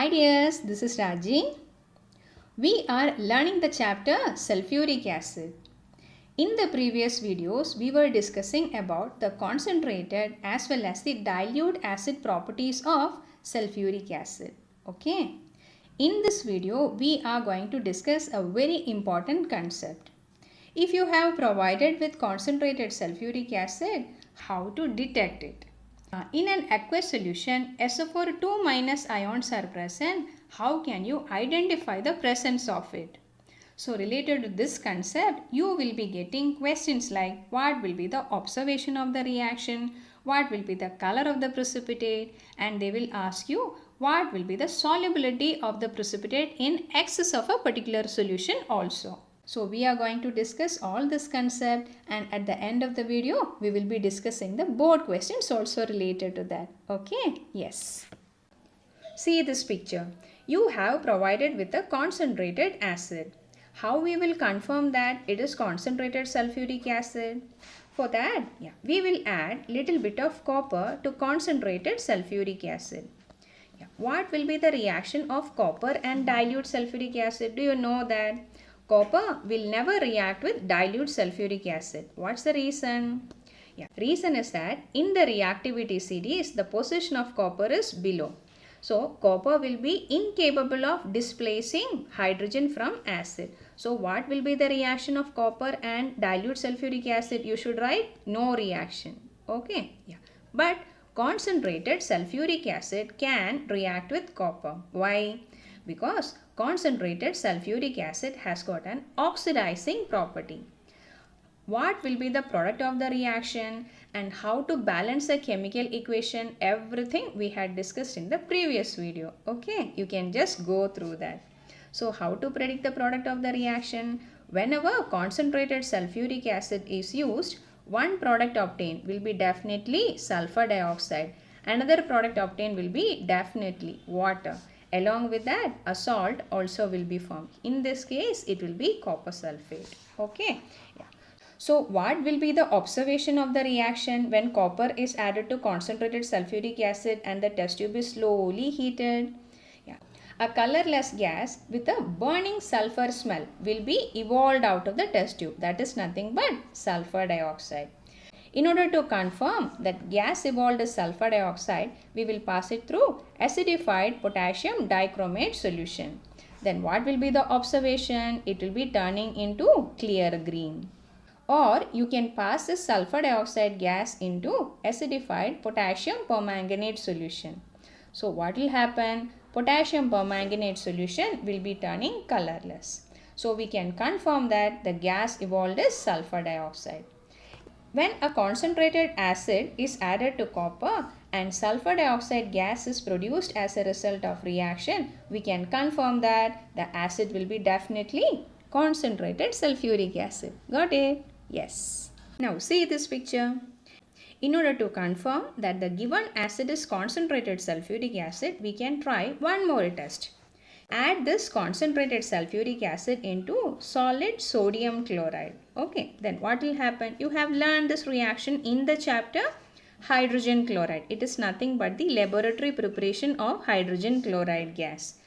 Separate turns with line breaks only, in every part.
Hi dears, this is Raji. We are learning the chapter Sulphuric acid. In the previous videos, we were discussing about the concentrated as well as the dilute acid properties of sulphuric acid. Okay. In this video, we are going to discuss a very important concept. If you have provided with concentrated sulphuric acid, how to detect it? In an aqueous solution, SO4 2 minus ions are present. How can you identify the presence of it? So related to this concept, you will be getting questions like what will be the observation of the reaction, what will be the color of the precipitate, and they will ask you what will be the solubility of the precipitate in excess of a particular solution also. So we are going to discuss all this concept, and at the end of the video we will be discussing the board questions also related to that. Okay? Yes. See this picture. You have provided with a concentrated acid. How we will confirm that it is concentrated sulphuric acid? For that, we will add little bit of copper to concentrated sulphuric acid. What will be the reaction of copper and dilute sulphuric acid? Do you know that? Copper will never react with dilute sulphuric acid. What's the reason? Reason is that in the reactivity series, the position of copper is below. So, copper will be incapable of displacing hydrogen from acid. So, what will be the reaction of copper and dilute sulphuric acid? You should write no reaction. Okay? But concentrated sulphuric acid can react with copper. Why? Because concentrated sulphuric acid has got an oxidizing property. What will be the product of the reaction and how to balance the chemical equation, everything we had discussed in the previous video. Okay, you can just go through that. So how to predict the product of the reaction? Whenever concentrated sulphuric acid is used, one product obtained will be definitely sulfur dioxide. Another product obtained will be definitely water. Along with that, a salt also will be formed. In this case, it will be copper sulfate. Okay. So, what will be the observation of the reaction when copper is added to concentrated sulphuric acid and the test tube is slowly heated? A colorless gas with a burning sulfur smell will be evolved out of the test tube. That is nothing but sulfur dioxide. In order to confirm that gas evolved as sulfur dioxide, we will pass it through acidified potassium dichromate solution. Then what will be the observation? It will be turning into clear green. Or you can pass this sulfur dioxide gas into acidified potassium permanganate solution. So what will happen? Potassium permanganate solution will be turning colorless. So we can confirm that the gas evolved as sulfur dioxide. When a concentrated acid is added to copper and sulfur dioxide gas is produced as a result of reaction, we can confirm that the acid will be definitely concentrated sulphuric acid. Got it? Yes. Now see this picture. In order to confirm that the given acid is concentrated sulphuric acid, we can try one more test. Add this concentrated sulphuric acid into solid sodium chloride. Okay, then what will happen? You have learned this reaction in the chapter hydrogen chloride. It is nothing but the laboratory preparation of hydrogen chloride gas.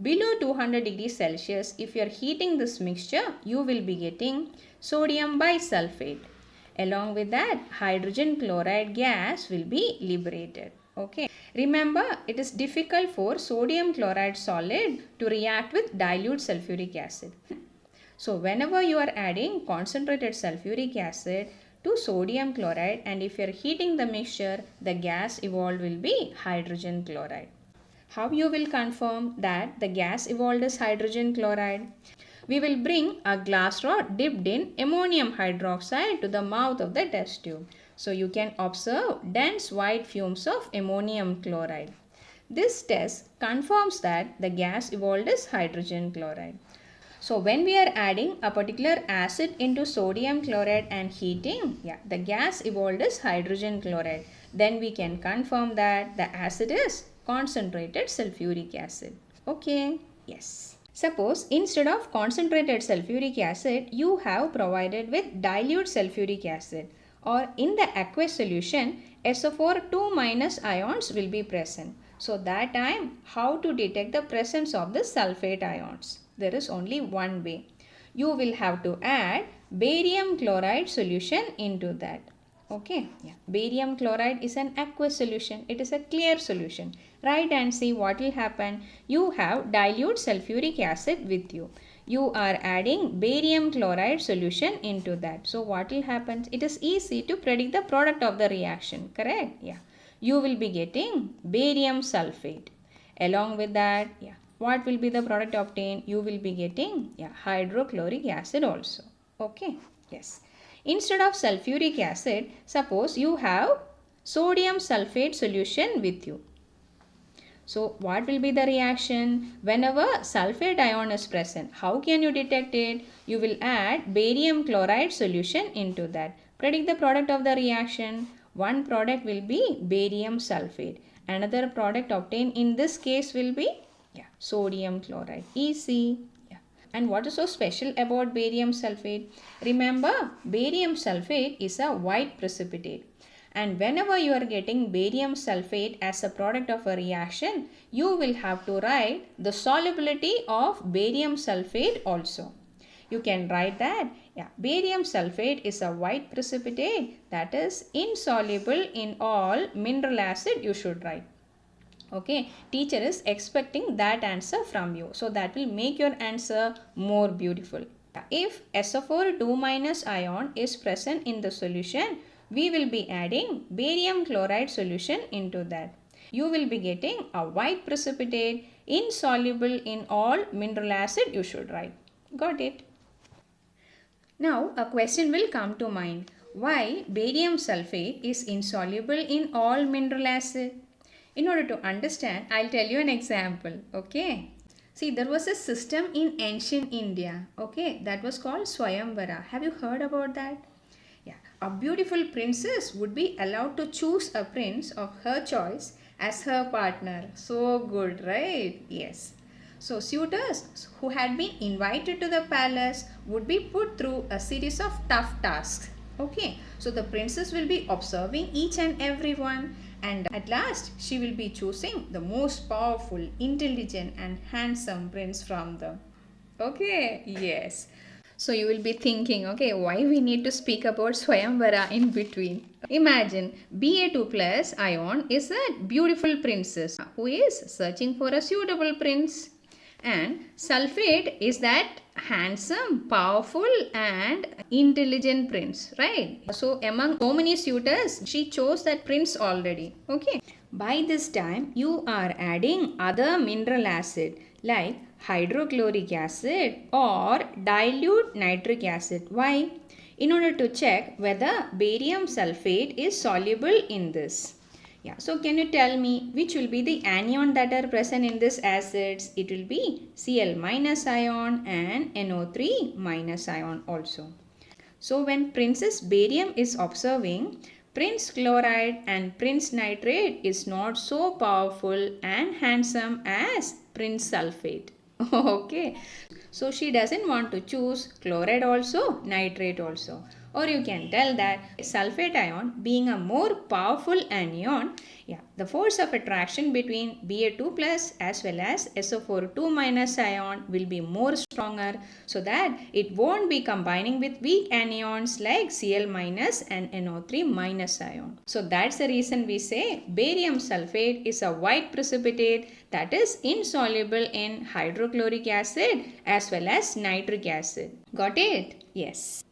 Below 200 degrees Celsius, if you are heating this mixture, you will be getting sodium bisulfate. Along with that, hydrogen chloride gas will be liberated. Okay. Remember, it is difficult for sodium chloride solid to react with dilute sulphuric acid. So, whenever you are adding concentrated sulphuric acid to sodium chloride and if you are heating the mixture, the gas evolved will be hydrogen chloride. How you will confirm that the gas evolved is hydrogen chloride? We will bring a glass rod dipped in ammonium hydroxide to the mouth of the test tube. So you can observe dense white fumes of ammonium chloride. This test confirms that the gas evolved is hydrogen chloride. So when we are adding a particular acid into sodium chloride and heating, the gas evolved is hydrogen chloride. Then we can confirm that the acid is concentrated sulphuric acid. Okay? Yes. Suppose instead of concentrated sulphuric acid, you have provided with dilute sulphuric acid, or in the aqueous solution, SO4 2 minus ions will be present. So that time, how to detect the presence of the sulfate ions? There is only one way. You will have to add barium chloride solution into that. Okay, yeah. Barium chloride is an aqueous solution. It is a clear solution. Write and see what will happen. You have dilute sulfuric acid with you. You are adding barium chloride solution into that. So what will happen? It is easy to predict the product of the reaction. Correct? Yeah. You will be getting barium sulfate. Along with that, yeah. What will be the product obtained? You will be getting hydrochloric acid also. Okay. Yes. Instead of sulfuric acid, suppose you have sodium sulfate solution with you. So what will be the reaction? Whenever sulfate ion is present, how can you detect it? You will add barium chloride solution into that. Predict the product of the reaction. One product will be barium sulfate. Another product obtained in this case will be sodium chloride. Easy. And what is so special about barium sulfate? Remember, barium sulfate is a white precipitate. And whenever you are getting barium sulfate as a product of a reaction, you will have to write the solubility of barium sulfate also. You can write that barium sulfate is a white precipitate that is insoluble in all mineral acid, you should write. Okay, teacher is expecting that answer from you. So that will make your answer more beautiful. If SO4 2- ion is present in the solution, we will be adding barium chloride solution into that. You will be getting a white precipitate insoluble in all mineral acid, you should write. Got it? Now a question will come to mind. Why barium sulfate is insoluble in all mineral acid? In order to understand, I'll tell you an example. Okay. See, there was a system in ancient India. Okay. That was called Swayamvara. Have you heard about that? Yeah. A beautiful princess would be allowed to choose a prince of her choice as her partner. So good, right? Yes. So suitors who had been invited to the palace would be put through a series of tough tasks. Okay. So the princess will be observing each and every one. And at last, she will be choosing the most powerful, intelligent and handsome prince from them. Okay, yes. So you will be thinking, okay, why we need to speak about Swayamvara in between? Imagine Ba2 plus ion is a beautiful princess who is searching for a suitable prince. And sulfate is that handsome, powerful and intelligent prince, right? So among so many suitors, she chose that prince already. Okay. By this time, you are adding other mineral acid like hydrochloric acid or dilute nitric acid. Why? In order to check whether barium sulfate is soluble in this. Yeah, so can you tell me which will be the anion that are present in this acids? It will be Cl- ion and NO3- ion also. So when Princess Barium is observing, Prince Chloride and Prince Nitrate is not so powerful and handsome as Prince Sulphate. Okay, so she doesn't want to choose chloride also, nitrate also. Or you can tell that sulfate ion being a more powerful anion, the force of attraction between Ba2 plus as well as SO4 2- ion will be more stronger, so that it won't be combining with weak anions like Cl- and NO3- ion. So that's the reason we say barium sulfate is a white precipitate that is insoluble in hydrochloric acid as well as nitric acid. Got it? Yes.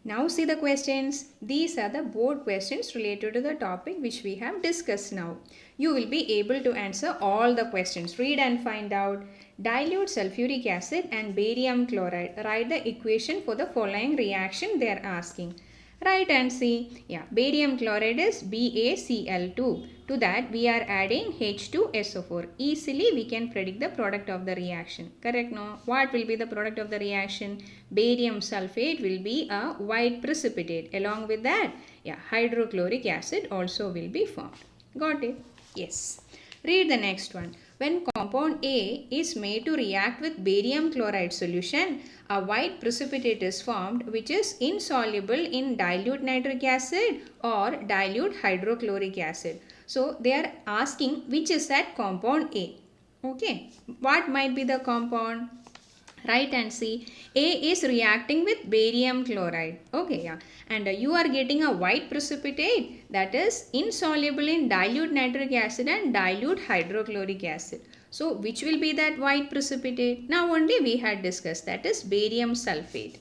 Now see the questions. These are the board questions related to the topic which we have discussed now. You will be able to answer all the questions. Read and find out. Dilute sulfuric acid and barium chloride. Write the equation for the following reaction they are asking. Write and see. Barium chloride is BaCl2. To that we are adding H2SO4. Easily we can predict the product of the reaction. Correct, no? What will be the product of the reaction? Barium sulfate will be a white precipitate. Along with that, hydrochloric acid also will be formed. Got it? Yes. Read the next one. When compound A is made to react with barium chloride solution, a white precipitate is formed which is insoluble in dilute nitric acid or dilute hydrochloric acid. So they are asking which is that compound A. Okay, what might be the compound? Right, and see, A is reacting with barium chloride. Okay, yeah. And you are getting a white precipitate that is insoluble in dilute nitric acid and dilute hydrochloric acid. So which will be that white precipitate? Now only we had discussed, that is barium sulfate.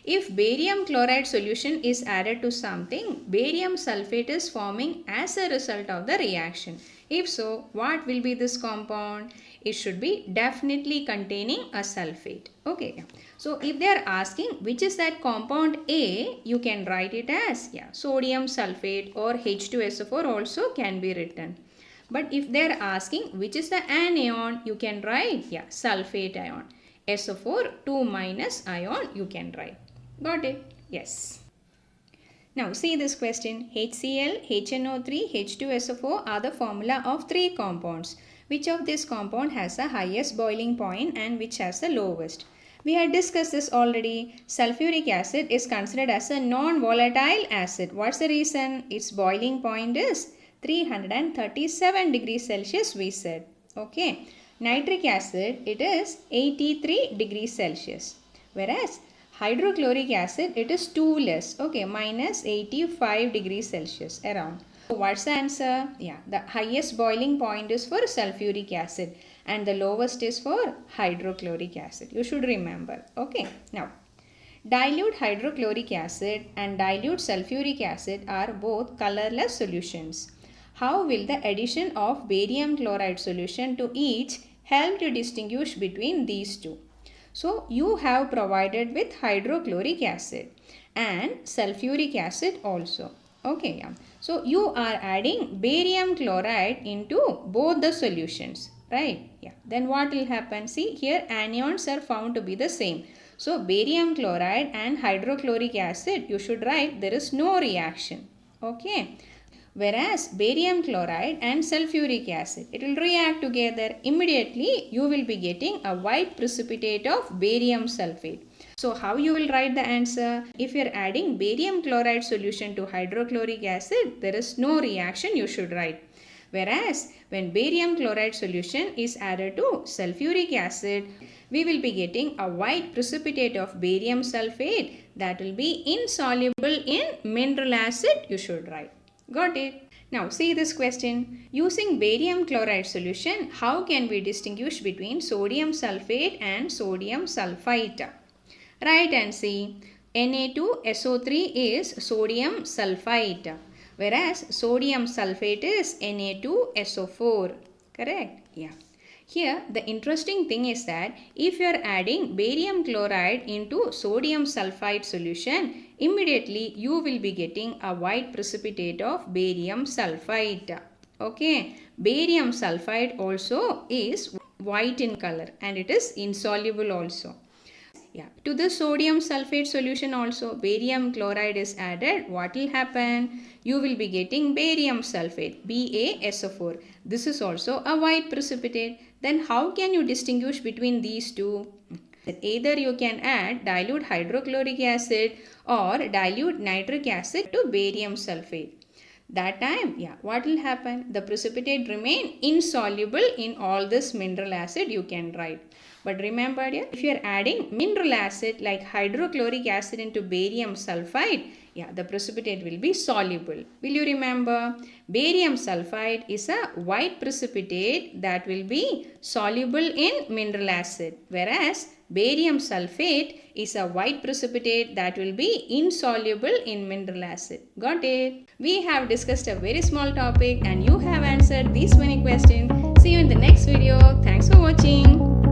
If barium chloride solution is added to something, barium sulfate is forming as a result of the reaction. If so, what will be this compound? It should be definitely containing a sulfate. Okay. So if they are asking which is that compound A, you can write it as sodium sulfate, or H2SO4 also can be written. But if they are asking which is the anion, you can write sulfate ion. SO4 2- ion you can write. Got it? Yes. Now see this question. HCl, HNO3, H2SO4 are the formula of three compounds. Which of this compound has the highest boiling point and which has the lowest? We had discussed this already. Sulfuric acid is considered as a non-volatile acid. What's the reason? Its boiling point is 337 degrees Celsius we said. Okay. Nitric acid, it is 83 degrees Celsius. Whereas hydrochloric acid, it is 2 less. Okay, minus 85 degrees Celsius around. So what's the answer? The highest boiling point is for sulfuric acid and the lowest is for hydrochloric acid. You should remember. Okay, now dilute hydrochloric acid and dilute sulfuric acid are both colorless solutions. How will the addition of barium chloride solution to each help to distinguish between these two? So you have provided with hydrochloric acid and sulfuric acid also. Okay, so you are adding barium chloride into both the solutions, right? Then what will happen? See, here anions are found to be the same. So barium chloride and hydrochloric acid, you should write there is no reaction. Okay. Whereas barium chloride and sulfuric acid, it will react together. Immediately you will be getting a white precipitate of barium sulfate. So how you will write the answer? If you are adding barium chloride solution to hydrochloric acid, there is no reaction you should write. Whereas when barium chloride solution is added to sulfuric acid, we will be getting a white precipitate of barium sulfate that will be insoluble in mineral acid you should write. Got it? Now see this question. Using barium chloride solution, how can we distinguish between sodium sulfate and sodium sulphite? Write and see. Na2SO3 is sodium sulphite, whereas sodium sulfate is Na2SO4. Correct? Here the interesting thing is that if you are adding barium chloride into sodium sulphite solution, immediately you will be getting a white precipitate of barium sulphite. Okay, barium sulphite also is white in color and it is insoluble also. To the sodium sulphate solution also barium chloride is added. What will happen? You will be getting barium sulphate, BaSO4. This is also a white precipitate. Then how can you distinguish between these two? Either you can add dilute hydrochloric acid or dilute nitric acid to barium sulphate. That time, what will happen? The precipitate remain insoluble in all this mineral acid you can write. But remember, if you are adding mineral acid like hydrochloric acid into barium sulphide, the precipitate will be soluble. Will you remember? Barium sulphide is a white precipitate that will be soluble in mineral acid, whereas barium sulphate is a white precipitate that will be insoluble in mineral acid. Got it? We have discussed a very small topic and you have answered these many questions. See you in the next video. Thanks for watching.